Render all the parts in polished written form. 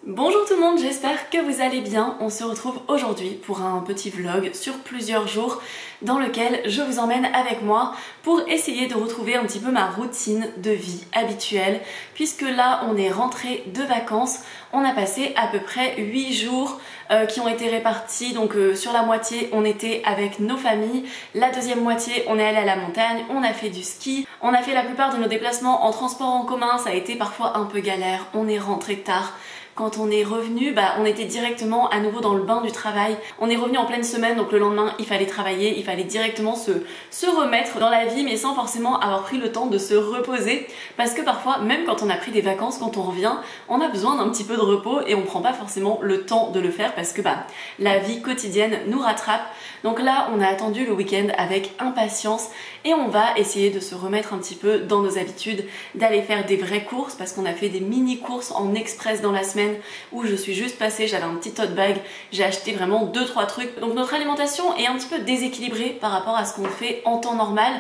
Bonjour tout le monde, j'espère que vous allez bien. On se retrouve aujourd'hui pour un petit vlog sur plusieurs jours dans lequel je vous emmène avec moi pour essayer de retrouver un petit peu ma routine de vie habituelle, puisque là on est rentré de vacances. On a passé à peu près 8 jours qui ont été répartis, donc sur la moitié on était avec nos familles, la deuxième moitié on est allé à la montagne, on a fait du ski, on a fait la plupart de nos déplacements en transport en commun, ça a été parfois un peu galère, on est rentré tard. Quand on est revenu, on était directement à nouveau dans le bain du travail. On est revenu en pleine semaine, donc le lendemain il fallait travailler, il fallait directement se remettre dans la vie, mais sans forcément avoir pris le temps de se reposer. Parce que parfois, même quand on a pris des vacances, quand on revient, on a besoin d'un petit peu de repos et on prend pas forcément le temps de le faire parce que la vie quotidienne nous rattrape. Donc là, on a attendu le week-end avec impatience et on va essayer de se remettre un petit peu dans nos habitudes, d'aller faire des vraies courses parce qu'on a fait des mini courses en express dans la semaine où je suis juste passée, j'avais un petit tote bag, j'ai acheté vraiment 2-3 trucs. Donc notre alimentation est un petit peu déséquilibrée par rapport à ce qu'on fait en temps normal.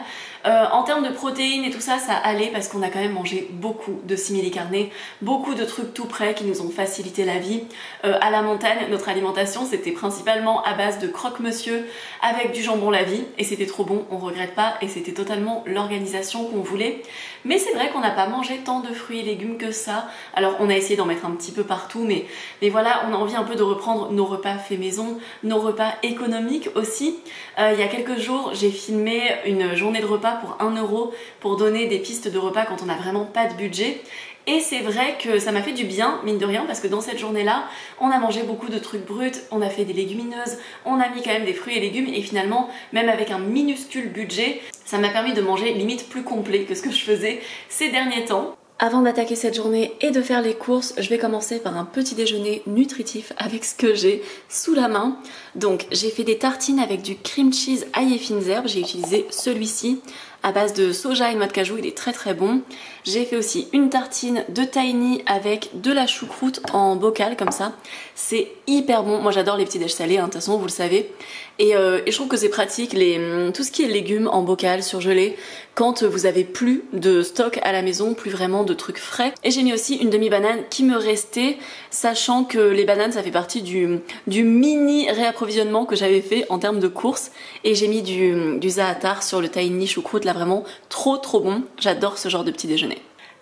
En termes de protéines et tout ça, ça allait parce qu'on a quand même mangé beaucoup de simili-carné, beaucoup de trucs tout prêts qui nous ont facilité la vie. À la montagne, notre alimentation c'était principalement à base de croque-monsieur avec du jambon la vie et c'était trop bon, on regrette pas et c'était totalement l'organisation qu'on voulait. Mais c'est vrai qu'on n'a pas mangé tant de fruits et légumes que ça. Alors on a essayé d'en mettre un petit peu partout, mais voilà, on a envie un peu de reprendre nos repas faits maison, nos repas économiques aussi. Il y a quelques jours, j'ai filmé une journée de repas pour 1 euro pour donner des pistes de repas quand on n'a vraiment pas de budget. Et c'est vrai que ça m'a fait du bien, mine de rien, parce que dans cette journée-là, on a mangé beaucoup de trucs bruts, on a fait des légumineuses, on a mis quand même des fruits et légumes, et finalement, même avec un minuscule budget, ça m'a permis de manger limite plus complet que ce que je faisais ces derniers temps. Avant d'attaquer cette journée et de faire les courses, je vais commencer par un petit déjeuner nutritif avec ce que j'ai sous la main. Donc j'ai fait des tartines avec du cream cheese ail et fines herbes, j'ai utilisé celui-ci à base de soja et noix de cajou, il est très très bon. J'ai fait aussi une tartine de tahini avec de la choucroute en bocal comme ça. C'est hyper bon, moi j'adore les petits déj salés, de toute façon vous le savez. Et je trouve que c'est pratique, tout ce qui est légumes en bocal surgelés, quand vous avez plus de stock à la maison, plus vraiment de trucs frais. Et j'ai mis aussi une demi-banane qui me restait, sachant que les bananes ça fait partie du mini réapprovisionnement que j'avais fait en termes de courses. Et j'ai mis du za'atar sur le tahini choucroute, là vraiment trop bon, j'adore ce genre de petit déjeuner.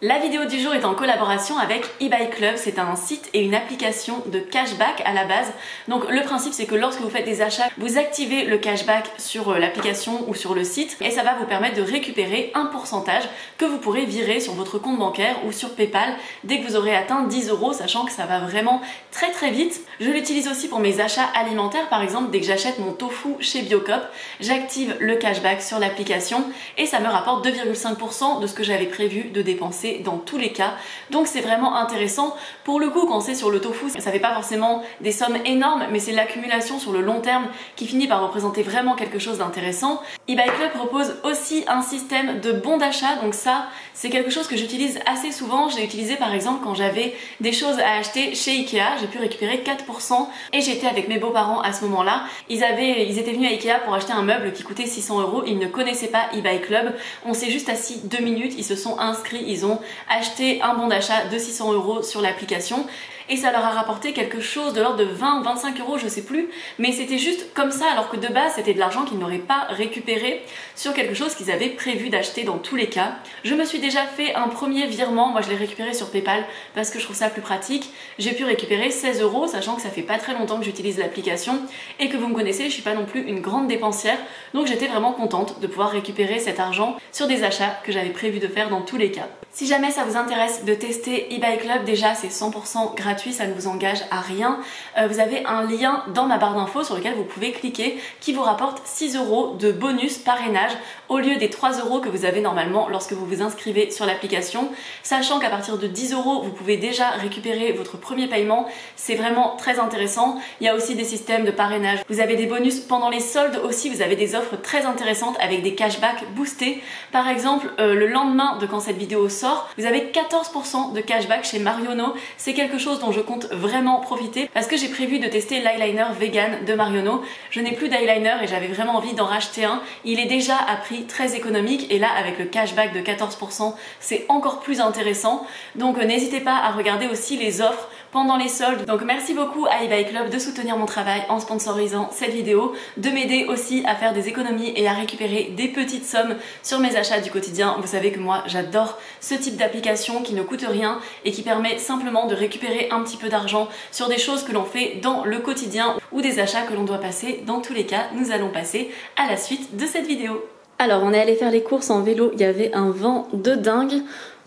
La vidéo du jour est en collaboration avec eBay Club, c'est un site et une application de cashback à la base. Donc le principe c'est que lorsque vous faites des achats, vous activez le cashback sur l'application ou sur le site et ça va vous permettre de récupérer un pourcentage que vous pourrez virer sur votre compte bancaire ou sur PayPal dès que vous aurez atteint 10 euros, sachant que ça va vraiment très vite. Je l'utilise aussi pour mes achats alimentaires, par exemple dès que j'achète mon tofu chez Biocop, j'active le cashback sur l'application et ça me rapporte 2,5% de ce que j'avais prévu de dépenser dans tous les cas. Donc c'est vraiment intéressant. Pour le coup, quand c'est sur le tofu, ça fait pas forcément des sommes énormes, mais c'est l'accumulation sur le long terme qui finit par représenter vraiment quelque chose d'intéressant. eBay Club propose aussi un système de bons d'achat, donc ça c'est quelque chose que j'utilise assez souvent. Je l'ai utilisé par exemple quand j'avais des choses à acheter chez Ikea, j'ai pu récupérer 4% et j'étais avec mes beaux-parents à ce moment-là. Ils étaient venus à Ikea pour acheter un meuble qui coûtait 600 euros, ils ne connaissaient pas eBay Club. On s'est juste assis 2 minutes, ils se sont inscrits, ils ont acheté un bon d'achat de 600 euros sur l'application et ça leur a rapporté quelque chose de l'ordre de 20 ou 25 euros, je sais plus, mais c'était juste comme ça alors que de base c'était de l'argent qu'ils n'auraient pas récupéré sur quelque chose qu'ils avaient prévu d'acheter dans tous les cas. Je me suis déjà fait un premier virement, moi je l'ai récupéré sur PayPal parce que je trouve ça plus pratique. J'ai pu récupérer 16 euros, sachant que ça fait pas très longtemps que j'utilise l'application et que vous me connaissez, je suis pas non plus une grande dépensière, donc j'étais vraiment contente de pouvoir récupérer cet argent sur des achats que j'avais prévu de faire dans tous les cas. Si jamais ça vous intéresse de tester eBay Club, déjà c'est 100% gratuit, ça ne vous engage à rien. Vous avez un lien dans ma barre d'infos sur lequel vous pouvez cliquer qui vous rapporte 6 euros de bonus parrainage au lieu des 3 euros que vous avez normalement lorsque vous vous inscrivez sur l'application. Sachant qu'à partir de 10 euros, vous pouvez déjà récupérer votre premier paiement. C'est vraiment très intéressant. Il y a aussi des systèmes de parrainage. Vous avez des bonus pendant les soldes aussi. Vous avez des offres très intéressantes avec des cashbacks boostés. Par exemple, le lendemain de quand cette vidéo sort, vous avez 14% de cashback chez Marionneau. C'est quelque chose dont je compte vraiment profiter parce que j'ai prévu de tester l'eyeliner vegan de Marionneau. Je n'ai plus d'eyeliner et j'avais vraiment envie d'en racheter un. Il est déjà à prix très économique et là avec le cashback de 14%, c'est encore plus intéressant. Donc n'hésitez pas à regarder aussi les offres pendant les soldes. Donc merci beaucoup à eBay Club de soutenir mon travail en sponsorisant cette vidéo, de m'aider aussi à faire des économies et à récupérer des petites sommes sur mes achats du quotidien. Vous savez que moi j'adore ce type d'application qui ne coûte rien et qui permet simplement de récupérer un petit peu d'argent sur des choses que l'on fait dans le quotidien ou des achats que l'on doit passer. Dans tous les cas, nous allons passer à la suite de cette vidéo. Alors on est allé faire les courses en vélo, il y avait un vent de dingue.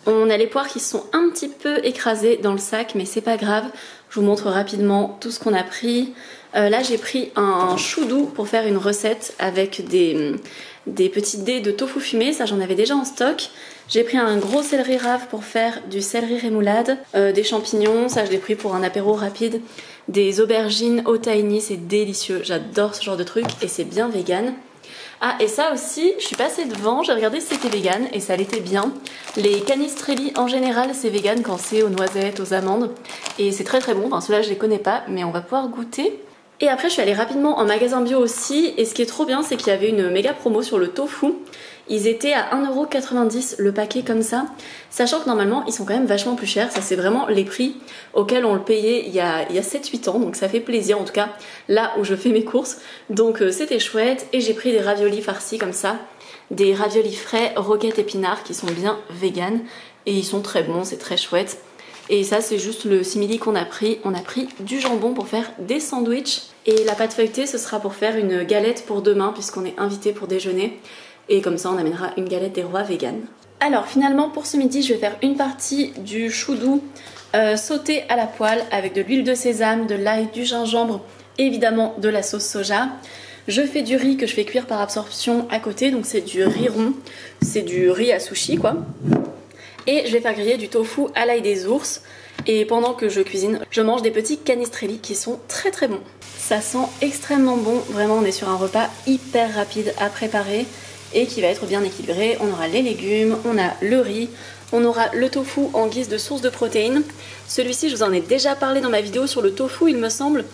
On a les poires qui se sont un petit peu écrasées dans le sac, mais c'est pas grave. Je vous montre rapidement tout ce qu'on a pris. Là j'ai pris un chou doux pour faire une recette avec des petits dés de tofu fumé, ça j'en avais déjà en stock. J'ai pris un gros céleri rave pour faire du céleri rémoulade, des champignons, ça je l'ai pris pour un apéro rapide, des aubergines au tahini, c'est délicieux, j'adore ce genre de truc et c'est bien vegan. Ah et ça aussi, je suis passée devant, j'ai regardé si c'était vegan et ça l'était bien. Les canistrelli en général c'est vegan quand c'est aux noisettes, aux amandes et c'est très très bon, enfin ceux-là je les connais pas mais on va pouvoir goûter. Et après je suis allée rapidement en magasin bio aussi et ce qui est trop bien c'est qu'il y avait une méga promo sur le tofu. Ils étaient à 1,90€ le paquet comme ça, sachant que normalement ils sont quand même vachement plus chers, ça c'est vraiment les prix auxquels on le payait il y a 7-8 ans, donc ça fait plaisir en tout cas là où je fais mes courses, donc c'était chouette. Et j'ai pris des raviolis farcis comme ça, des raviolis frais roquettes épinards qui sont bien vegan et ils sont très bons, c'est très chouette. Et ça c'est juste le simili qu'on a pris, on a pris du jambon pour faire des sandwichs et la pâte feuilletée ce sera pour faire une galette pour demain puisqu'on est invité pour déjeuner. Et comme ça on amènera une galette des rois vegan. Alors finalement pour ce midi je vais faire une partie du chou doux sauté à la poêle avec de l'huile de sésame, de l'ail, du gingembre et évidemment de la sauce soja. Je fais du riz que je fais cuire par absorption à côté, donc c'est du riz rond, c'est du riz à sushi quoi. Et je vais faire griller du tofu à l'ail des ours. Et pendant que je cuisine, je mange des petits canistrelli qui sont très très bons. Ça sent extrêmement bon, vraiment on est sur un repas hyper rapide à préparer et qui va être bien équilibré. On aura les légumes, on a le riz, on aura le tofu en guise de source de protéines. Celui-ci, je vous en ai déjà parlé dans ma vidéo sur le tofu, il me semble.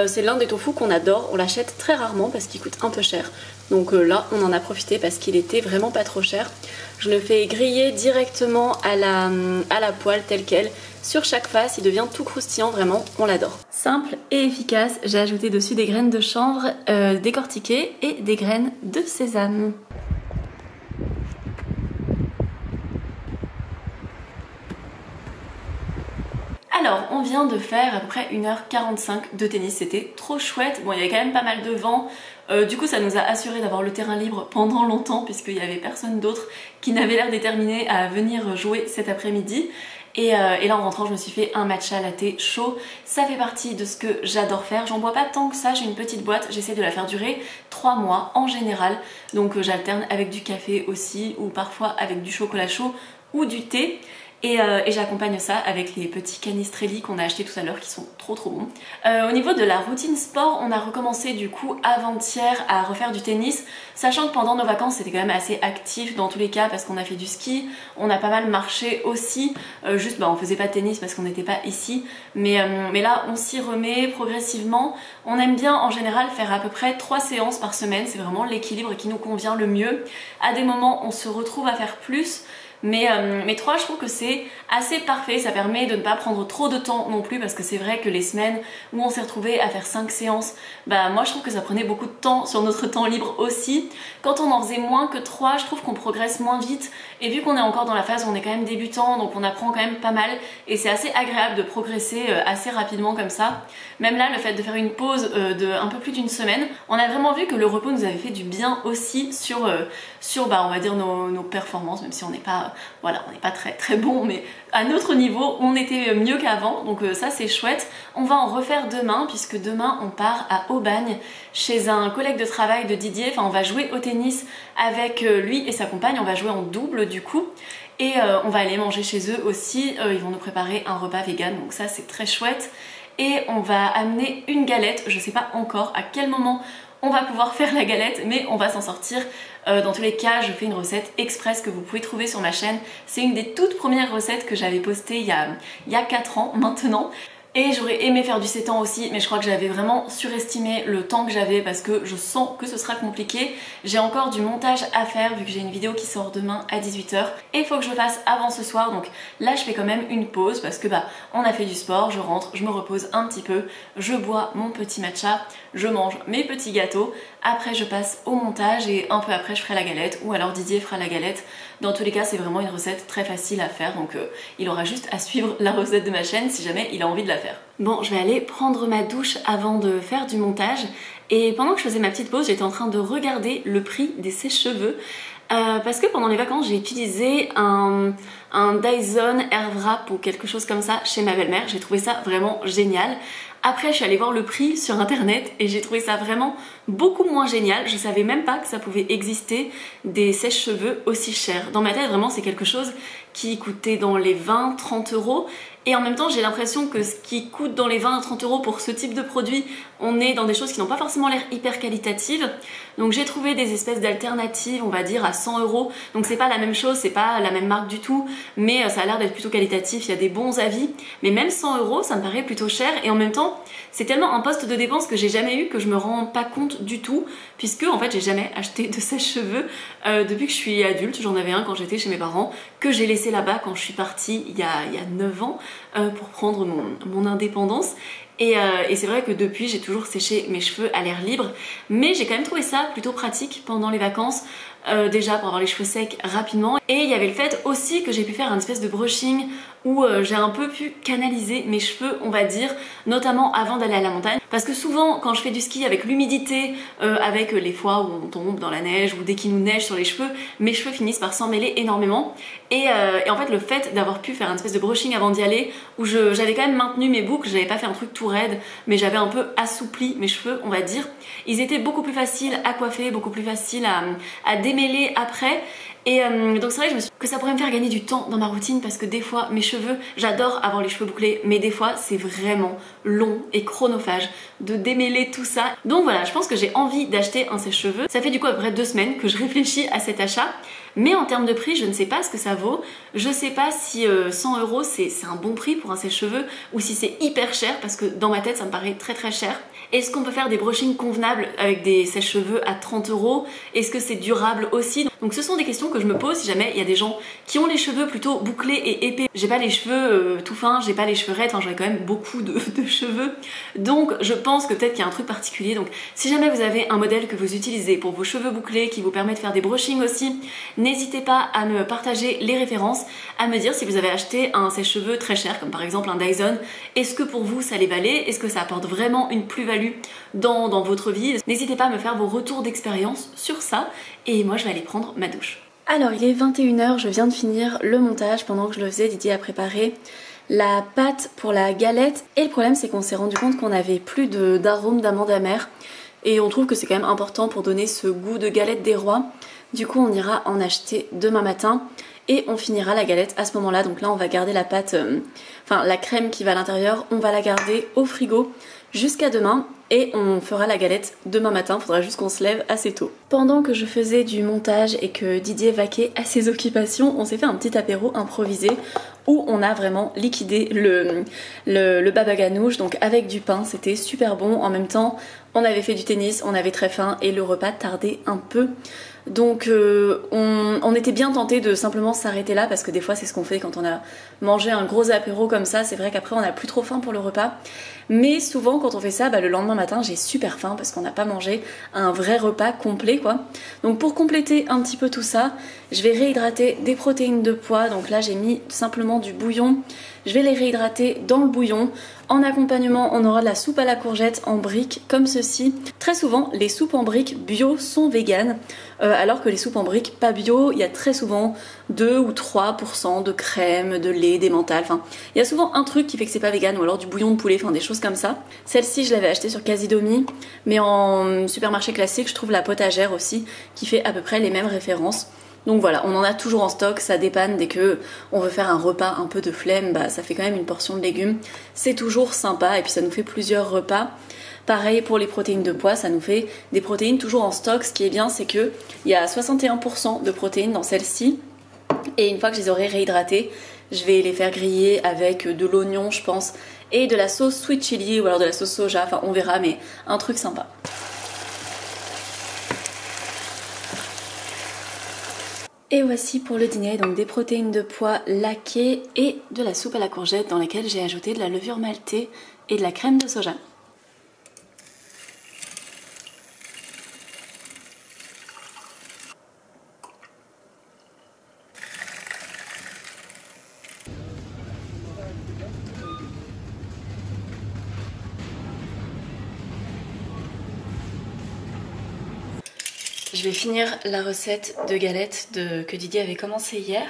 C'est l'un des tofu qu'on adore, on l'achète très rarement parce qu'il coûte un peu cher. Donc là, on en a profité parce qu'il était vraiment pas trop cher. Je le fais griller directement à la poêle telle quelle. Sur chaque face, il devient tout croustillant, vraiment, on l'adore. Simple et efficace, j'ai ajouté dessus des graines de chanvre décortiquées et des graines de sésame. Alors, on vient de faire à peu près 1h45 de tennis, c'était trop chouette. Bon, il y avait quand même pas mal de vent, du coup ça nous a assuré d'avoir le terrain libre pendant longtemps puisqu'il n'y avait personne d'autre qui n'avait l'air déterminé à venir jouer cet après-midi. Et là en rentrant je me suis fait un matcha latte chaud, ça fait partie de ce que j'adore faire. J'en bois pas tant que ça, j'ai une petite boîte, j'essaie de la faire durer 3 mois en général. Donc j'alterne avec du café aussi ou parfois avec du chocolat chaud ou du thé. Et j'accompagne ça avec les petits canistrelli qu'on a achetés tout à l'heure qui sont trop bons. Au niveau de la routine sport, on a recommencé du coup avant-hier à refaire du tennis, sachant que pendant nos vacances c'était quand même assez actif dans tous les cas parce qu'on a fait du ski, on a pas mal marché aussi, juste on faisait pas de tennis parce qu'on n'était pas ici, mais là on s'y remet progressivement. On aime bien en général faire à peu près 3 séances par semaine, c'est vraiment l'équilibre qui nous convient le mieux. À des moments on se retrouve à faire plus, mais 3 je trouve que c'est assez parfait, ça permet de ne pas prendre trop de temps non plus parce que c'est vrai que les semaines où on s'est retrouvé à faire 5 séances, moi je trouve que ça prenait beaucoup de temps sur notre temps libre aussi. Quand on en faisait moins que 3, je trouve qu'on progresse moins vite et vu qu'on est encore dans la phase où on est quand même débutant, donc on apprend quand même pas mal et c'est assez agréable de progresser assez rapidement comme ça. Même là le fait de faire une pause de un peu plus d'une semaine, on a vraiment vu que le repos nous avait fait du bien aussi sur on va dire nos performances, même si on n'est pas on n'est pas très bon, mais à notre niveau on était mieux qu'avant, donc ça c'est chouette. On va en refaire demain puisque demain on part à Aubagne chez un collègue de travail de Didier, on va jouer au tennis avec lui et sa compagne, on va jouer en double du coup. Et on va aller manger chez eux aussi, ils vont nous préparer un repas vegan, donc ça c'est très chouette. Et on va amener une galette, je sais pas encore à quel moment on va pouvoir faire la galette, mais on va s'en sortir. Dans tous les cas, je fais une recette express que vous pouvez trouver sur ma chaîne. C'est une des toutes premières recettes que j'avais postées il y a 4 ans maintenant. Et j'aurais aimé faire du 7 ans aussi, mais je crois que j'avais vraiment surestimé le temps que j'avais parce que je sens que ce sera compliqué. J'ai encore du montage à faire vu que j'ai une vidéo qui sort demain à 18 h et il faut que je le fasse avant ce soir. Donc là je fais quand même une pause parce que on a fait du sport, je rentre, je me repose un petit peu, je bois mon petit matcha, je mange mes petits gâteaux, après je passe au montage et un peu après je ferai la galette ou alors Didier fera la galette. Dans tous les cas c'est vraiment une recette très facile à faire, donc il aura juste à suivre la recette de ma chaîne si jamais il a envie de la faire. Bon, je vais aller prendre ma douche avant de faire du montage et pendant que je faisais ma petite pause j'étais en train de regarder le prix des sèche-cheveux parce que pendant les vacances j'ai utilisé un Dyson Airwrap ou quelque chose comme ça chez ma belle-mère. J'ai trouvé ça vraiment génial. Après je suis allée voir le prix sur internet et j'ai trouvé ça vraiment beaucoup moins génial. Je savais même pas que ça pouvait exister des sèche-cheveux aussi chers. Dans ma tête vraiment c'est quelque chose qui coûtait dans les 20-30 euros. Et en même temps j'ai l'impression que ce qui coûte dans les 20 à 30 euros pour ce type de produit, on est dans des choses qui n'ont pas forcément l'air hyper qualitatives. Donc j'ai trouvé des espèces d'alternatives, on va dire à 100 euros. Donc c'est pas la même chose, c'est pas la même marque du tout, mais ça a l'air d'être plutôt qualitatif, il y a des bons avis. Mais même 100 euros ça me paraît plutôt cher et en même temps c'est tellement un poste de dépense que j'ai jamais eu que je me rends pas compte du tout, puisque en fait j'ai jamais acheté de sèche-cheveux depuis que je suis adulte. J'en avais un quand j'étais chez mes parents, que j'ai laissé là-bas quand je suis partie il y a 9 ans pour prendre mon indépendance. Et c'est vrai que depuis j'ai toujours séché mes cheveux à l'air libre, mais j'ai quand même trouvé ça plutôt pratique pendant les vacances. Déjà pour avoir les cheveux secs rapidement, et il y avait le fait aussi que j'ai pu faire un espèce de brushing où j'ai un peu pu canaliser mes cheveux, on va dire, notamment avant d'aller à la montagne, parce que souvent quand je fais du ski avec l'humidité, avec les fois où on tombe dans la neige ou dès qu'il nous neige sur les cheveux, mes cheveux finissent par s'en mêler énormément. Et en fait le fait d'avoir pu faire un espèce de brushing avant d'y aller, où j'avais quand même maintenu mes boucles, j'avais pas fait un truc tout raide, mais j'avais un peu assoupli mes cheveux, on va dire, ils étaient beaucoup plus faciles à coiffer, beaucoup plus faciles à démêler après. Et donc c'est vrai que je me suis dit que ça pourrait me faire gagner du temps dans ma routine, parce que des fois mes cheveux, j'adore avoir les cheveux bouclés, mais des fois c'est vraiment long et chronophage de démêler tout ça. Donc voilà, je pense que j'ai envie d'acheter un sèche-cheveux. Ça fait du coup à peu près 2 semaines que je réfléchis à cet achat, mais en termes de prix je ne sais pas ce que ça vaut. Je sais pas si 100 euros c'est un bon prix pour un sèche-cheveux ou si c'est hyper cher, parce que dans ma tête ça me paraît très très cher. Est-ce qu'on peut faire des brushings convenables avec des sèche-cheveux à 30 euros? Est-ce que c'est durable aussi? Donc ce sont des questions que je me pose si jamais il y a des gens qui ont les cheveux plutôt bouclés et épais. J'ai pas les cheveux tout fins, j'ai pas les cheveux raides, enfin j'aurais quand même beaucoup de cheveux. Donc je pense que peut-être qu'il y a un truc particulier. Donc si jamais vous avez un modèle que vous utilisez pour vos cheveux bouclés qui vous permet de faire des brushings aussi, n'hésitez pas à me partager les références, à me dire si vous avez acheté un sèche-cheveux très cher comme par exemple un Dyson. Est-ce que pour vous ça les valait? Est-ce que ça apporte vraiment une plus-value dans votre vie? N'hésitez pas à me faire vos retours d'expérience sur ça, et moi je vais aller prendre ma douche. Alors il est 21 h, je viens de finir le montage. Pendant que je le faisais, Didier a préparé la pâte pour la galette, et le problème c'est qu'on s'est rendu compte qu'on n'avait plus d'arôme d'amande amère, et on trouve que c'est quand même important pour donner ce goût de galette des rois. Du coup on ira en acheter demain matin et on finira la galette à ce moment là. Donc là on va garder la pâte, enfin la crème qui va à l'intérieur, on va la garder au frigo jusqu'à demain et on fera la galette demain matin. Faudra juste qu'on se lève assez tôt. Pendant que je faisais du montage et que Didier vaquait à ses occupations, on s'est fait un petit apéro improvisé où on a vraiment liquidé le baba ganoush, donc avec du pain. C'était super bon. En même temps on avait fait du tennis, on avait très faim et le repas tardait un peu. Donc on était bien tenté de simplement s'arrêter là, parce que des fois c'est ce qu'on fait quand on a mangé un gros apéro comme ça. C'est vrai qu'après on n'a plus trop faim pour le repas, mais souvent quand on fait ça, le lendemain matin j'ai super faim parce qu'on n'a pas mangé un vrai repas complet quoi. Donc pour compléter un petit peu tout ça, je vais réhydrater des protéines de pois. Donc là j'ai mis simplement du bouillon, je vais les réhydrater dans le bouillon. En accompagnement on aura de la soupe à la courgette en briques comme ceci. Très souvent les soupes en briques bio sont véganes, alors que les soupes en briques pas bio, il y a très souvent 2 ou 3% de crème, de lait, d'emmental, enfin il y a souvent un truc qui fait que c'est pas vegan, ou alors du bouillon de poulet, enfin des choses comme ça. Celle-ci je l'avais achetée sur Casidomi, mais en supermarché classique je trouve la potagère aussi qui fait à peu près les mêmes références. Donc voilà, on en a toujours en stock, ça dépanne dès que on veut faire un repas un peu de flemme, ça fait quand même une portion de légumes, c'est toujours sympa et puis ça nous fait plusieurs repas. Pareil pour les protéines de pois, ça nous fait des protéines toujours en stock. Ce qui est bien c'est qu'il y a 61% de protéines dans celle-ci, et une fois que je les aurai réhydratées, je vais les faire griller avec de l'oignon je pense et de la sauce sweet chili ou alors de la sauce soja, enfin on verra, mais un truc sympa. Et voici pour le dîner, donc des protéines de pois laquées et de la soupe à la courgette dans laquelle j'ai ajouté de la levure maltée et de la crème de soja. Je vais finir la recette de galettes que Didier avait commencé hier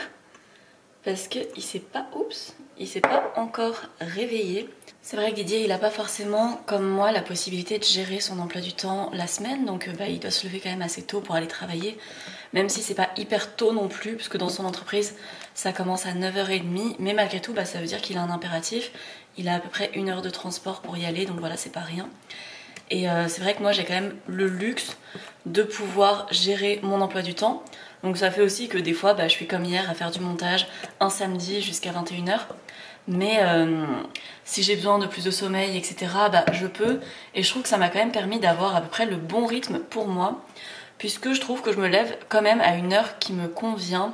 parce qu'il s'est pas encore réveillé. C'est vrai que Didier il a pas forcément comme moi la possibilité de gérer son emploi du temps la semaine, donc il doit se lever quand même assez tôt pour aller travailler, même si c'est pas hyper tôt non plus puisque dans son entreprise ça commence à 9h30, mais malgré tout ça veut dire qu'il a un impératif, il a à peu près 1 heure de transport pour y aller, donc voilà, c'est pas rien. Et c'est vrai que moi j'ai quand même le luxe de pouvoir gérer mon emploi du temps. Donc ça fait aussi que des fois je suis comme hier à faire du montage un samedi jusqu'à 21h. Mais si j'ai besoin de plus de sommeil, etc., je peux. Et je trouve que ça m'a quand même permis d'avoir à peu près le bon rythme pour moi. Puisque je trouve que je me lève quand même à une heure qui me convient.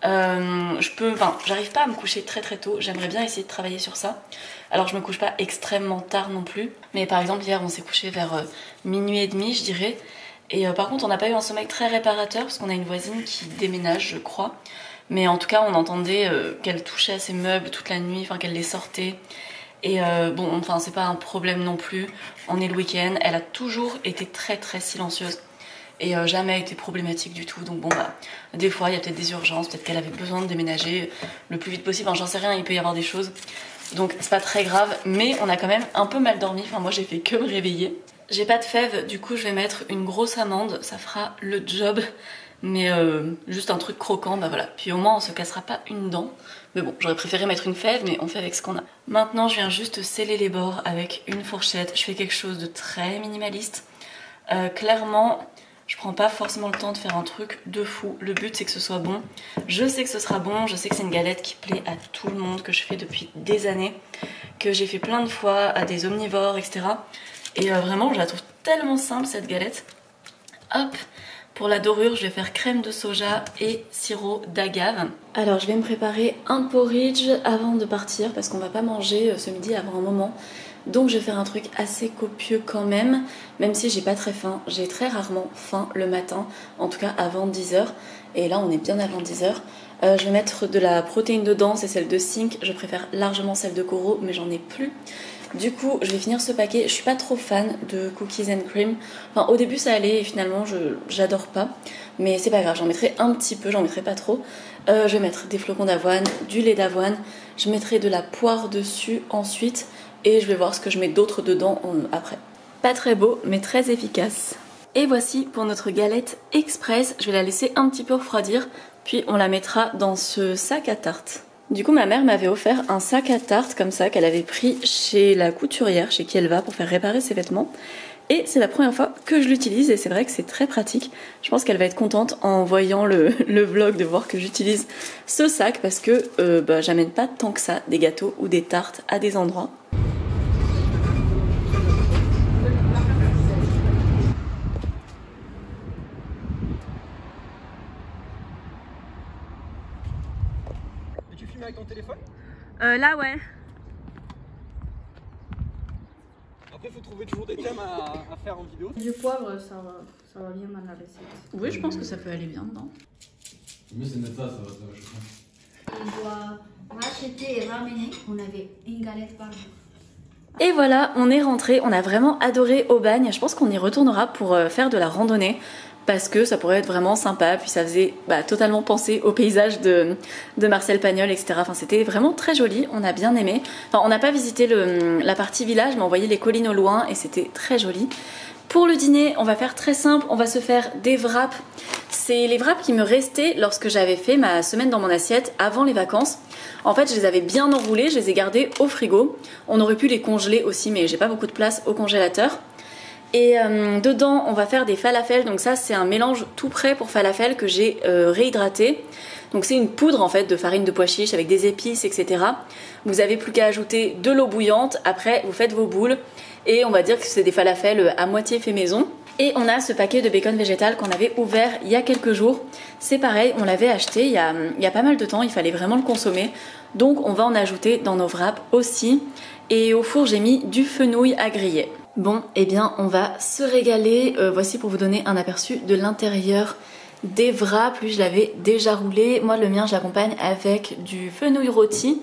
J'arrive pas à me coucher très très tôt, j'aimerais bien essayer de travailler sur ça. Alors je me couche pas extrêmement tard non plus, mais par exemple hier on s'est couché vers minuit et demi je dirais. Et par contre on n'a pas eu un sommeil très réparateur parce qu'on a une voisine qui déménage je crois. Mais en tout cas on entendait qu'elle touchait à ses meubles toute la nuit, enfin qu'elle les sortait. Et c'est pas un problème non plus, on est le week-end, elle a toujours été très très silencieuse. Et jamais été problématique du tout, donc des fois il y a peut-être des urgences, peut-être qu'elle avait besoin de déménager le plus vite possible, j'en sais rien, il peut y avoir des choses, donc c'est pas très grave, mais on a quand même un peu mal dormi, moi j'ai fait que me réveiller. J'ai pas de fèves, du coup je vais mettre une grosse amande, ça fera le job, mais juste un truc croquant, voilà, puis au moins on se cassera pas une dent, mais bon, j'aurais préféré mettre une fève, mais on fait avec ce qu'on a. Maintenant je viens juste sceller les bords avec une fourchette, je fais quelque chose de très minimaliste, clairement je prends pas forcément le temps de faire un truc de fou, le but c'est que ce soit bon. Je sais que ce sera bon, je sais que c'est une galette qui plaît à tout le monde, que je fais depuis des années, que j'ai fait plein de fois à des omnivores, etc. Et vraiment je la trouve tellement simple cette galette. Hop, pour la dorure je vais faire crème de soja et sirop d'agave. Alors je vais me préparer un porridge avant de partir parce qu'on va pas manger ce midi avant un moment. Donc je vais faire un truc assez copieux quand même si j'ai pas très faim. J'ai très rarement faim le matin, en tout cas avant 10h. Et là on est bien avant 10h. Je vais mettre de la protéine dedans, c'est celle de Sync. Je préfère largement celle de Koro, mais j'en ai plus. Du coup je vais finir ce paquet. Je suis pas trop fan de cookies and cream. Au début ça allait et finalement j'adore pas. Mais c'est pas grave, j'en mettrai un petit peu, j'en mettrai pas trop. Je vais mettre des flocons d'avoine, du lait d'avoine. Je mettrai de la poire dessus ensuite. Et je vais voir ce que je mets d'autre dedans après. Pas très beau, mais très efficace. Et voici pour notre galette express. Je vais la laisser un petit peu refroidir, puis on la mettra dans ce sac à tarte. Du coup, ma mère m'avait offert un sac à tarte comme ça qu'elle avait pris chez la couturière, chez qui elle va, pour faire réparer ses vêtements. Et c'est la première fois que je l'utilise et c'est vrai que c'est très pratique. Je pense qu'elle va être contente en voyant le vlog de voir que j'utilise ce sac parce que j'amène pas tant que ça des gâteaux ou des tartes à des endroits. Avec ton téléphone? Là ouais. Après faut trouver toujours des thèmes à faire en vidéo. Du poivre ça va bien dans la recette. Oui je pense que ça peut aller bien dedans. Le mieux c'est de mettre ça va chauffer. On doit racheter et ramener, on avait une galette par jour. Et voilà, on est rentré, on a vraiment adoré Aubagne. Je pense qu'on y retournera pour faire de la randonnée parce que ça pourrait être vraiment sympa. Puis ça faisait totalement penser au paysage de Marcel Pagnol, etc. C'était vraiment très joli, on a bien aimé. On n'a pas visité la partie village, mais on voyait les collines au loin et c'était très joli. Pour le dîner, on va faire très simple, on va se faire des wraps. C'est les wraps qui me restaient lorsque j'avais fait ma semaine dans mon assiette avant les vacances. En fait, je les avais bien enroulés, je les ai gardés au frigo. On aurait pu les congeler aussi, mais j'ai pas beaucoup de place au congélateur. Et dedans, on va faire des falafels. Donc ça, c'est un mélange tout prêt pour falafel que j'ai réhydraté. Donc c'est une poudre en fait de farine de pois chiche avec des épices, etc. Vous avez plus qu'à ajouter de l'eau bouillante, après vous faites vos boules et on va dire que c'est des falafels à moitié fait maison. Et on a ce paquet de bacon végétal qu'on avait ouvert il y a quelques jours. C'est pareil, on l'avait acheté il y a pas mal de temps, il fallait vraiment le consommer. Donc on va en ajouter dans nos wraps aussi. Et au four j'ai mis du fenouil à griller. Bon, eh bien on va se régaler. Voici pour vous donner un aperçu de l'intérieur des wraps. Lui je l'avais déjà roulé. Moi le mien j'accompagne avec du fenouil rôti.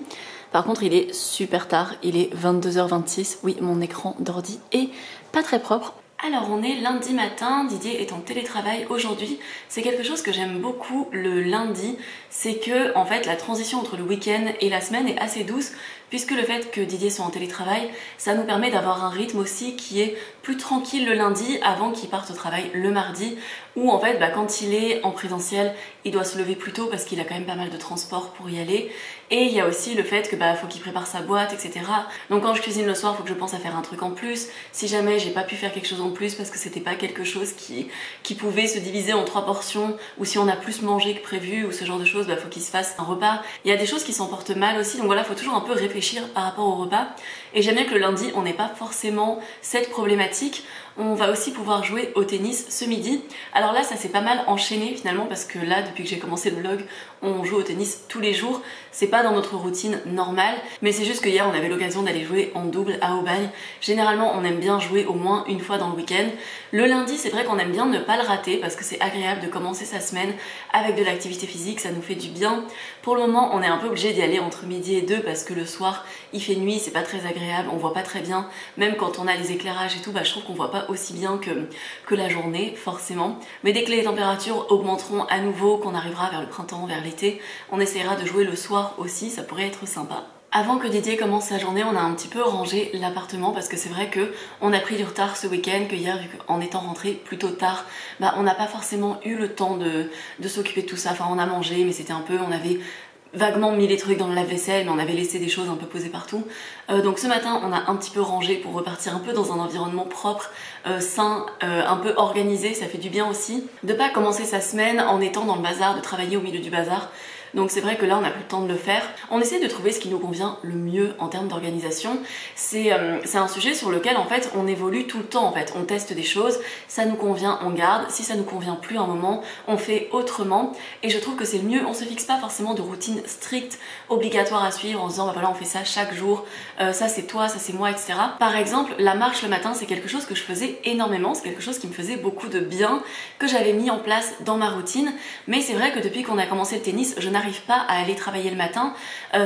Par contre il est super tard, il est 22h26. Oui, mon écran d'ordi est pas très propre. Alors on est lundi matin, Didier est en télétravail aujourd'hui. C'est quelque chose que j'aime beaucoup le lundi, c'est que en fait la transition entre le week-end et la semaine est assez douce, puisque le fait que Didier soit en télétravail, ça nous permet d'avoir un rythme aussi qui est plus tranquille le lundi avant qu'il parte au travail le mardi, où en fait quand il est en présentiel, il doit se lever plus tôt parce qu'il a quand même pas mal de transport pour y aller. Et il y a aussi le fait que faut qu'il prépare sa boîte, etc. Donc quand je cuisine le soir, il faut que je pense à faire un truc en plus. Si jamais j'ai pas pu faire quelque chose en plus parce que c'était pas quelque chose qui pouvait se diviser en 3 portions, ou si on a plus mangé que prévu ou ce genre de choses, faut qu'il se fasse un repas. Il y a des choses qui s'emportent mal aussi, donc voilà, faut toujours un peu réfléchir par rapport au repas. Et j'aime bien que le lundi, on n'ait pas forcément cette problématique. On va aussi pouvoir jouer au tennis ce midi. Alors là, ça s'est pas mal enchaîné finalement parce que là, depuis que j'ai commencé le vlog, on joue au tennis tous les jours. C'est pas dans notre routine normale, mais c'est juste que hier, on avait l'occasion d'aller jouer en double à Aubagne. Généralement, on aime bien jouer au moins une fois dans le week-end. Le lundi, c'est vrai qu'on aime bien ne pas le rater parce que c'est agréable de commencer sa semaine avec de l'activité physique, ça nous fait du bien. Pour le moment, on est un peu obligé d'y aller entre midi et 2 parce que le soir, il fait nuit, c'est pas très agréable, on voit pas très bien. Même quand on a les éclairages et tout, je trouve qu'on voit pas aussi bien que la journée forcément, mais dès que les températures augmenteront à nouveau, qu'on arrivera vers le printemps, vers l'été, on essaiera de jouer le soir aussi, ça pourrait être sympa. Avant que Didier commence sa journée, on a un petit peu rangé l'appartement parce que c'est vrai que on a pris du retard ce week-end, que hier, en étant rentré plus tôt tard, on n'a pas forcément eu le temps de s'occuper de tout ça. Enfin, on a mangé, mais c'était un peu, on avait vaguement mis les trucs dans le lave-vaisselle, mais on avait laissé des choses un peu posées partout. Donc ce matin, on a un petit peu rangé pour repartir un peu dans un environnement propre, sain, un peu organisé. Ça fait du bien aussi de pas commencer sa semaine en étant dans le bazar, de travailler au milieu du bazar. Donc c'est vrai que là on n'a plus le temps de le faire. On essaie de trouver ce qui nous convient le mieux en termes d'organisation. C'est un sujet sur lequel en fait on évolue tout le temps en fait. On teste des choses, ça nous convient, on garde. Si ça nous convient plus à un moment, on fait autrement. Et je trouve que c'est le mieux. On se fixe pas forcément de routine stricte, obligatoire à suivre en se disant voilà on fait ça chaque jour, ça c'est toi, ça c'est moi, etc. Par exemple la marche le matin c'est quelque chose que je faisais énormément, c'est quelque chose qui me faisait beaucoup de bien, que j'avais mis en place dans ma routine. Mais c'est vrai que depuis qu'on a commencé le tennis, je n'arrive pas à aller travailler le matin.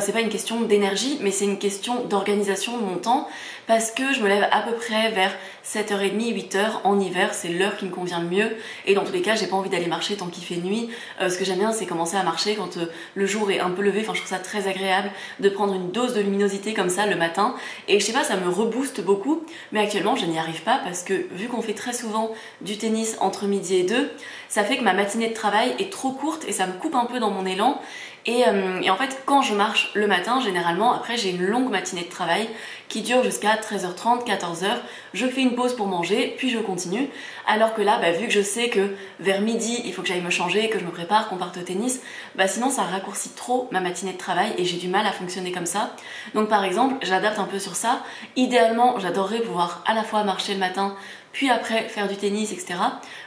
C'est pas une question d'énergie, mais c'est une question d'organisation de mon temps, parce que je me lève à peu près vers 7h30, 8h en hiver, c'est l'heure qui me convient le mieux, et dans tous les cas j'ai pas envie d'aller marcher tant qu'il fait nuit. Ce que j'aime bien c'est commencer à marcher quand le jour est un peu levé. Enfin je trouve ça très agréable de prendre une dose de luminosité comme ça le matin, et je sais pas, ça me rebooste beaucoup. Mais actuellement je n'y arrive pas parce que vu qu'on fait très souvent du tennis entre midi et 2, ça fait que ma matinée de travail est trop courte et ça me coupe un peu dans mon élan. Et en fait, quand je marche le matin, généralement, après j'ai une longue matinée de travail qui dure jusqu'à 13h30, 14h. Je fais une pause pour manger, puis je continue. Alors que là, vu que je sais que vers midi, il faut que j'aille me changer, que je me prépare, qu'on parte au tennis, sinon ça raccourcit trop ma matinée de travail et j'ai du mal à fonctionner comme ça. Donc par exemple, j'adapte un peu sur ça. Idéalement, j'adorerais pouvoir à la fois marcher le matin, puis après faire du tennis, etc.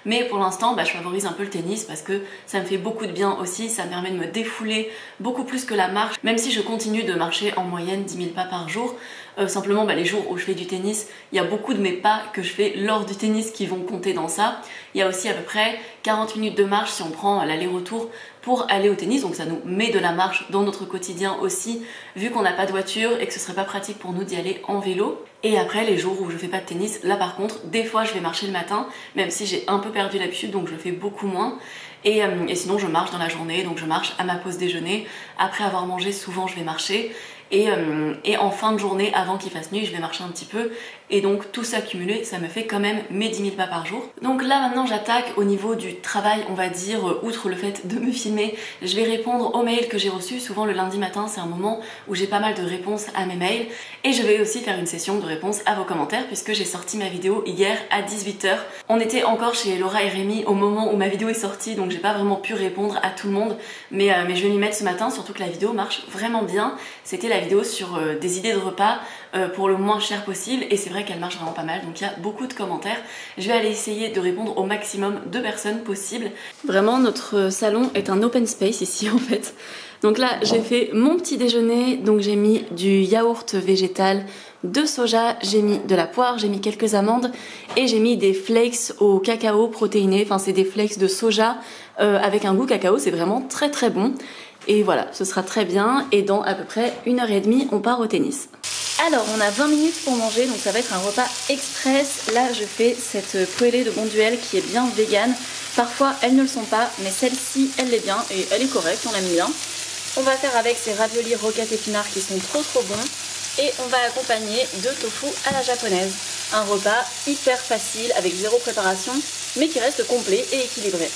Mais pour l'instant, je favorise un peu le tennis parce que ça me fait beaucoup de bien aussi, ça me permet de me défouler beaucoup plus que la marche, même si je continue de marcher en moyenne 10 000 pas par jour. Simplement, les jours où je fais du tennis, il y a beaucoup de mes pas que je fais lors du tennis qui vont compter dans ça. Il y a aussi à peu près 40 minutes de marche si on prend l'aller-retour pour aller au tennis, donc ça nous met de la marche dans notre quotidien aussi, vu qu'on n'a pas de voiture et que ce serait pas pratique pour nous d'y aller en vélo. Et après, les jours où je fais pas de tennis, là par contre, des fois je vais marcher le matin, même si j'ai un peu perdu l'habitude, donc je le fais beaucoup moins. Et sinon je marche dans la journée, donc je marche à ma pause déjeuner. Après avoir mangé, souvent je vais marcher. et en fin de journée avant qu'il fasse nuit je vais marcher un petit peu et donc tout ça cumulé ça me fait quand même mes 10 000 pas par jour. Donc là maintenant j'attaque au niveau du travail, on va dire, outre le fait de me filmer, je vais répondre aux mails que j'ai reçus. Souvent le lundi matin c'est un moment où j'ai pas mal de réponses à mes mails et je vais aussi faire une session de réponses à vos commentaires puisque j'ai sorti ma vidéo hier à 18h. On était encore chez Laura et Rémi au moment où ma vidéo est sortie donc j'ai pas vraiment pu répondre à tout le monde mais je vais m'y mettre ce matin, surtout que la vidéo marche vraiment bien. C'était la vidéo sur des idées de repas pour le moins cher possible et c'est vrai qu'elle marche vraiment pas mal donc il y a beaucoup de commentaires. Je vais aller essayer de répondre au maximum de personnes possible. Vraiment notre salon est un open space ici en fait. Donc là j'ai fait mon petit déjeuner, donc j'ai mis du yaourt végétal, de soja, j'ai mis de la poire, j'ai mis quelques amandes et j'ai mis des flakes au cacao protéiné, enfin c'est des flakes de soja avec un goût cacao, c'est vraiment très très bon. Et voilà, ce sera très bien et dans à peu près 1h30 on part au tennis. Alors on a 20 minutes pour manger donc ça va être un repas express. Là je fais cette poêlée de Bonduelle qui est bien vegan. Parfois elles ne le sont pas mais celle-ci elle l'est bien et elle est correcte, on l'aime bien. On va faire avec ces raviolis roquettes épinards qui sont trop bons et on va accompagner de tofu à la japonaise. Un repas hyper facile avec zéro préparation mais qui reste complet et équilibré.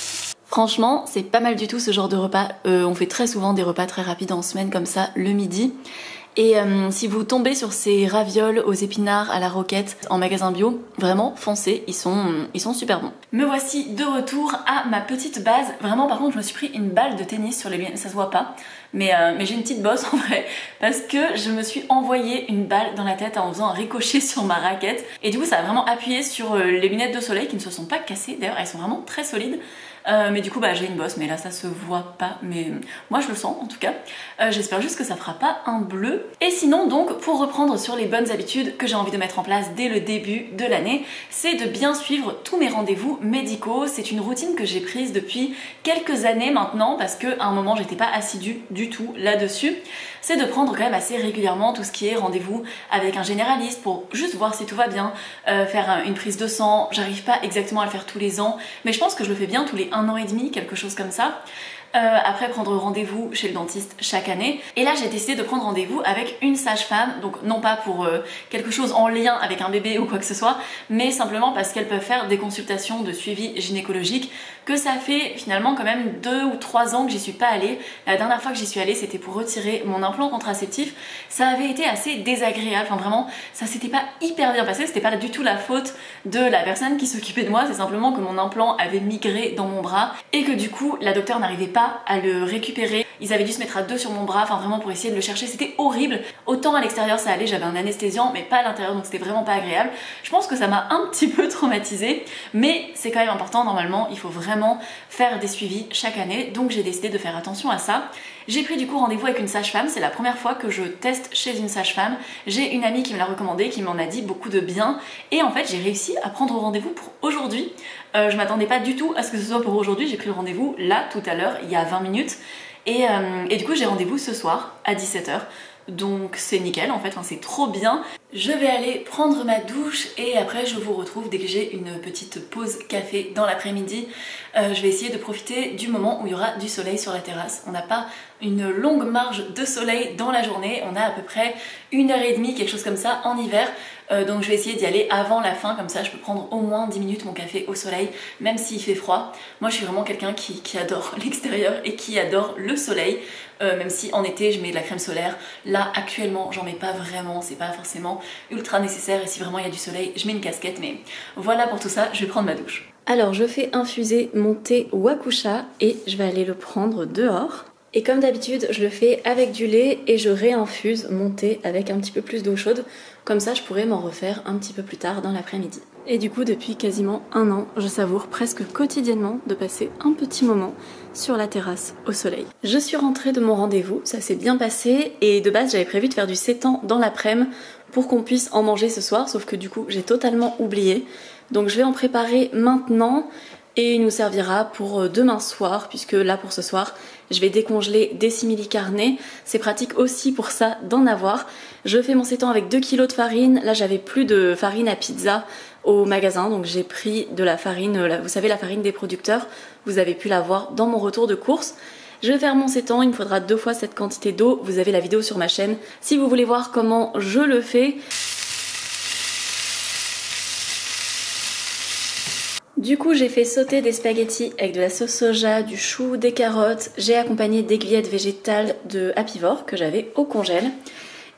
Franchement, c'est pas mal du tout ce genre de repas. On fait très souvent des repas très rapides en semaine comme ça le midi. Et si vous tombez sur ces ravioles aux épinards à la roquette en magasin bio, vraiment foncez, ils sont super bons. Me voici de retour à ma petite base. Vraiment par contre je me suis pris une balle de tennis sur les lunettes, ça se voit pas. Mais j'ai une petite bosse en vrai parce que je me suis envoyé une balle dans la tête en faisant un ricochet sur ma raquette. Et du coup ça a vraiment appuyé sur les lunettes de soleil qui ne se sont pas cassées. D'ailleurs elles sont vraiment très solides. Mais du coup bah j'ai une bosse mais là ça se voit pas mais moi je le sens en tout cas. J'espère juste que ça fera pas un bleu. Et sinon donc pour reprendre sur les bonnes habitudes que j'ai envie de mettre en place dès le début de l'année, c'est de bien suivre tous mes rendez-vous médicaux. C'est une routine que j'ai prise depuis quelques années maintenant parce qu'à un moment j'étais pas assidue du tout là-dessus. C'est de prendre quand même assez régulièrement tout ce qui est rendez-vous avec un généraliste pour juste voir si tout va bien, faire une prise de sang. J'arrive pas exactement à le faire tous les ans mais je pense que je le fais bien tous les 1 an et demi, quelque chose comme ça. Après prendre rendez-vous chez le dentiste chaque année. Et là j'ai décidé de prendre rendez-vous avec une sage-femme, donc non pas pour quelque chose en lien avec un bébé ou quoi que ce soit, mais simplement parce qu'elles peuvent faire des consultations de suivi gynécologique, que ça fait finalement quand même 2 ou 3 ans que j'y suis pas allée. La dernière fois que j'y suis allée c'était pour retirer mon implant contraceptif. Ça avait été assez désagréable, enfin vraiment ça s'était pas hyper bien passé, c'était pas du tout la faute de la personne qui s'occupait de moi, c'est simplement que mon implant avait migré dans mon bras et que du coup la docteure n'arrivait pas à le récupérer. Ils avaient dû se mettre à 2 sur mon bras, enfin vraiment pour essayer de le chercher, c'était horrible. Autant à l'extérieur ça allait, j'avais un anesthésiant, mais pas à l'intérieur donc c'était vraiment pas agréable. Je pense que ça m'a un petit peu traumatisée, mais c'est quand même important, normalement il faut vraiment faire des suivis chaque année, donc j'ai décidé de faire attention à ça. J'ai pris du coup rendez-vous avec une sage-femme, c'est la première fois que je teste chez une sage-femme. J'ai une amie qui me l'a recommandé, qui m'en a dit beaucoup de bien et en fait j'ai réussi à prendre rendez-vous pour aujourd'hui. Je m'attendais pas du tout à ce que ce soit pour aujourd'hui, j'ai pris le rendez-vous là tout à l'heure, il y a 20 minutes et du coup j'ai rendez-vous ce soir à 17h. Donc c'est nickel en fait, enfin, c'est trop bien. Je vais aller prendre ma douche et après je vous retrouve dès que j'ai une petite pause café dans l'après-midi. Je vais essayer de profiter du moment où il y aura du soleil sur la terrasse. On n'a pas une longue marge de soleil dans la journée, on a à peu près 1h30, quelque chose comme ça en hiver. Donc je vais essayer d'y aller avant la fin, comme ça je peux prendre au moins 10 minutes mon café au soleil, même s'il fait froid. Moi je suis vraiment quelqu'un qui adore l'extérieur et qui adore le soleil, même si en été je mets de la crème solaire. Là actuellement j'en mets pas vraiment, c'est pas forcément ultra nécessaire et si vraiment il y a du soleil je mets une casquette, mais voilà pour tout ça, je vais prendre ma douche. Alors je fais infuser mon thé Wakusha et je vais aller le prendre dehors. Et comme d'habitude, je le fais avec du lait et je réinfuse mon thé avec un petit peu plus d'eau chaude. Comme ça, je pourrais m'en refaire un petit peu plus tard dans l'après-midi. Et du coup, depuis quasiment 1 an, je savoure presque quotidiennement de passer un petit moment sur la terrasse au soleil. Je suis rentrée de mon rendez-vous, ça s'est bien passé et de base, j'avais prévu de faire du sétan dans l'après-midi pour qu'on puisse en manger ce soir, sauf que du coup, j'ai totalement oublié. Donc je vais en préparer maintenant. Et il nous servira pour demain soir, puisque là pour ce soir, je vais décongeler des simili carnés. C'est pratique aussi pour ça d'en avoir. Je fais mon sétan avec 2 kg de farine. Là j'avais plus de farine à pizza au magasin, donc j'ai pris de la farine, vous savez la farine des producteurs. Vous avez pu la voir dans mon retour de course. Je vais faire mon sétant, il me faudra 2 fois cette quantité d'eau. Vous avez la vidéo sur ma chaîne si vous voulez voir comment je le fais. Du coup, j'ai fait sauter des spaghettis avec de la sauce soja, du chou, des carottes. J'ai accompagné d'aiguillettes végétales de Apivore que j'avais au congèle.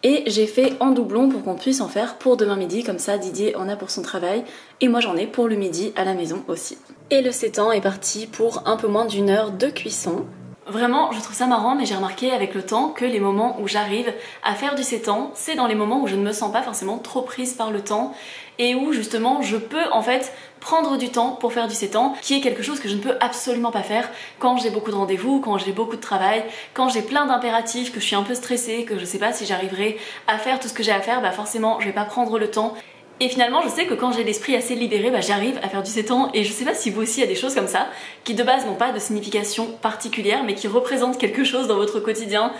Et j'ai fait en doublon pour qu'on puisse en faire pour demain midi, comme ça Didier en a pour son travail et moi j'en ai pour le midi à la maison aussi. Et le sétant est parti pour un peu moins d'1 heure de cuisson. Vraiment, je trouve ça marrant, mais j'ai remarqué avec le temps que les moments où j'arrive à faire du sétant, c'est dans les moments où je ne me sens pas forcément trop prise par le temps et où justement je peux en fait prendre du temps pour faire du sétant, qui est quelque chose que je ne peux absolument pas faire quand j'ai beaucoup de rendez-vous, quand j'ai beaucoup de travail, quand j'ai plein d'impératifs, que je suis un peu stressée, que je sais pas si j'arriverai à faire tout ce que j'ai à faire, bah forcément je vais pas prendre le temps. Et finalement, je sais que quand j'ai l'esprit assez libéré, bah, j'arrive à faire du sétant. Et je sais pas si vous aussi il y a des choses comme ça, qui de base n'ont pas de signification particulière, mais qui représentent quelque chose dans votre quotidien.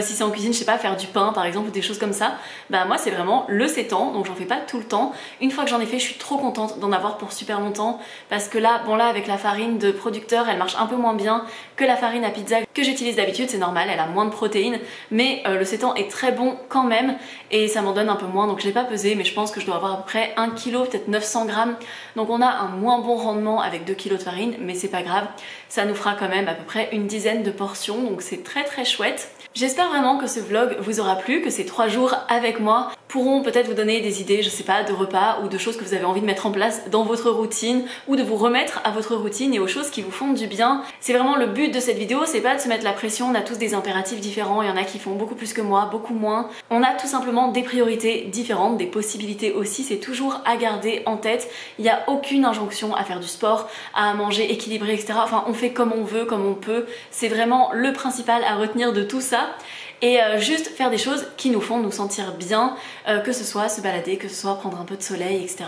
Si c'est en cuisine, je sais pas, faire du pain par exemple, ou des choses comme ça. Bah moi c'est vraiment le sétant, donc j'en fais pas tout le temps. Une fois que j'en ai fait, je suis trop contente d'en avoir pour super longtemps. Parce que là, bon là, avec la farine de producteur, elle marche un peu moins bien que la farine à pizza que j'utilise d'habitude, c'est normal, elle a moins de protéines. Mais le sétant est très bon quand même, et ça m'en donne un peu moins, donc je l'ai pas pesé, mais je pense que je dois avoir à peu près 1 kg, peut-être 900 grammes. Donc on a un moins bon rendement avec 2 kg de farine, mais c'est pas grave. Ça nous fera quand même à peu près une dizaine de portions, donc c'est très très chouette. J'espère vraiment que ce vlog vous aura plu, que ces 3 jours avec moi pourront peut-être vous donner des idées, je sais pas, de repas ou de choses que vous avez envie de mettre en place dans votre routine ou de vous remettre à votre routine et aux choses qui vous font du bien. C'est vraiment le but de cette vidéo, c'est pas de se mettre la pression, on a tous des impératifs différents, il y en a qui font beaucoup plus que moi, beaucoup moins. On a tout simplement des priorités différentes, des possibilités aussi, c'est toujours à garder en tête. Il n'y a aucune injonction à faire du sport, à manger équilibré, etc. Enfin, on fait comme on veut, comme on peut. C'est vraiment le principal à retenir de tout ça. Et juste faire des choses qui nous font nous sentir bien, que ce soit se balader, que ce soit prendre un peu de soleil, etc.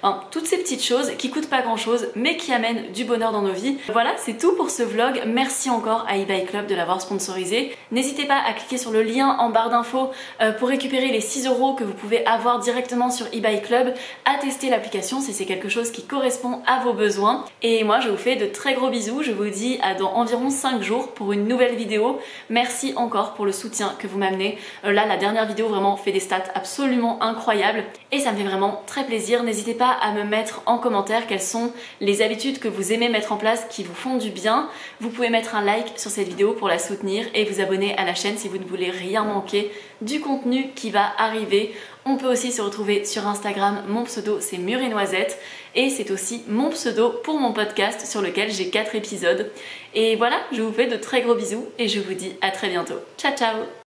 Enfin, toutes ces petites choses qui coûtent pas grand chose mais qui amènent du bonheur dans nos vies. Voilà, c'est tout pour ce vlog. Merci encore à eBay Club de l'avoir sponsorisé. N'hésitez pas à cliquer sur le lien en barre d'infos pour récupérer les 6 € que vous pouvez avoir directement sur eBay Club, à tester l'application si c'est quelque chose qui correspond à vos besoins. Et moi je vous fais de très gros bisous, je vous dis à dans environ 5 jours pour une nouvelle vidéo. Merci encore pour le soutien que vous m'amenez. Là, la dernière vidéo vraiment fait des stats absolument incroyables et ça me fait vraiment très plaisir. N'hésitez pas à me mettre en commentaire quelles sont les habitudes que vous aimez mettre en place qui vous font du bien. Vous pouvez mettre un like sur cette vidéo pour la soutenir et vous abonner à la chaîne si vous ne voulez rien manquer du contenu qui va arriver. On peut aussi se retrouver sur Instagram, mon pseudo c'est Murinoisette et c'est aussi mon pseudo pour mon podcast sur lequel j'ai 4 épisodes. Et voilà, je vous fais de très gros bisous et je vous dis à très bientôt. Ciao ciao!